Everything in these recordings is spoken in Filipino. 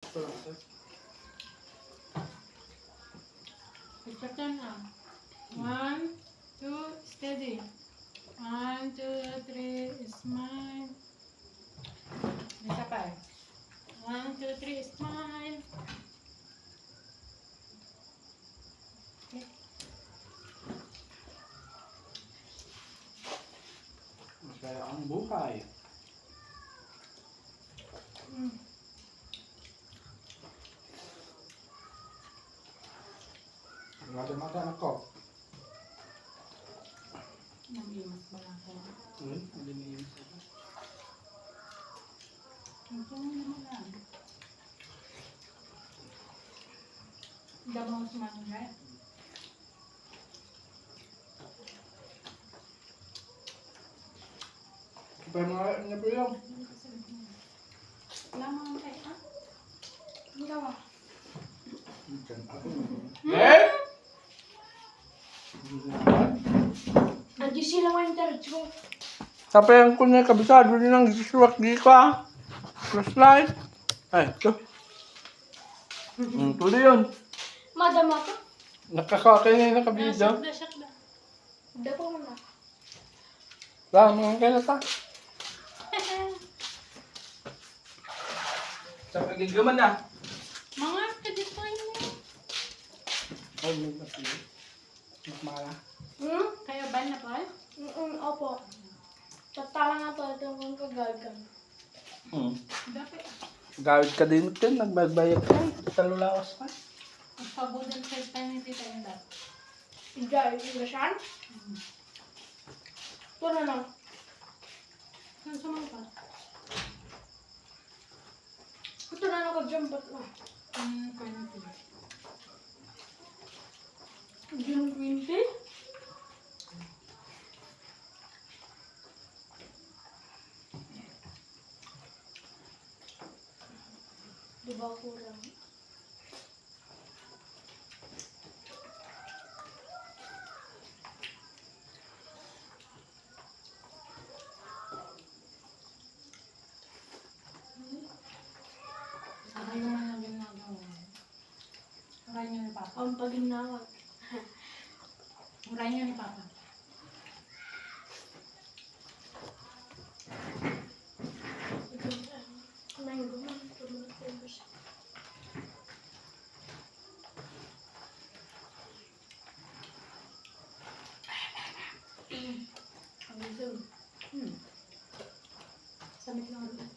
Picture na. 1, 2, steady. 1, 2, 3, smile. Isa pa eh. 1, 2, 3, smile. Okay. Masaya ang buhay. Mata-mata na ko. Nag-imas ba na ako? Hindi na yun. Ito naman lang. Dabaw sa mangga. Kapag mga niya po yun. Wala mga kayo, ha? Hindi ka ba? Eh? Andiyo sila mga interview. Tapos yung kunya kabisado din ng giswak di ka. Flashlight. Ay, ito. Tuloy yun. Madama ko. Nakakakay na yung nakabidyo. Shakda. Dako mo na. Lang, mga kaya na ta. Sa pagigaman na. Mga ka-define mo. Ay, may masili. Mas mala. Kayo ba na pa? Opo. Tatala nga to. Ito yung kagagan. Dapat. Gawid ka din ito. Nagbaybayad ka. Talulawas pa. Magpabudal sa tayo ni Tita Inda. Ija, yung gasyan. Ito na lang. Saan sumang pa? Ito na lang kag-jumpat na. Kaya na ito. June 20? Diba kurang? Aray naman ang ginagawa. Aray niyo ni Papa. Ang paginawag. Aray niyo ni Papa. May guman. Tumunod ko yung basa. Ang zoom. Sabit lang ulit.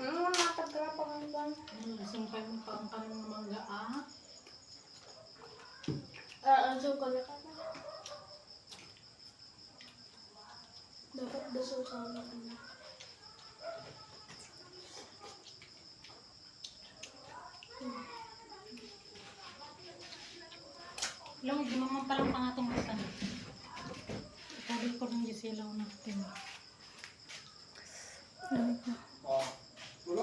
Natagrapan ang bang. Lasing kayo mo pa ang kanyang mangga ah. Ang zoom ko na ka na. Dapat daso sa mga. Lang, di mo man palang pangatong butan. Sabi ko ng Gisela natin. Ano ito?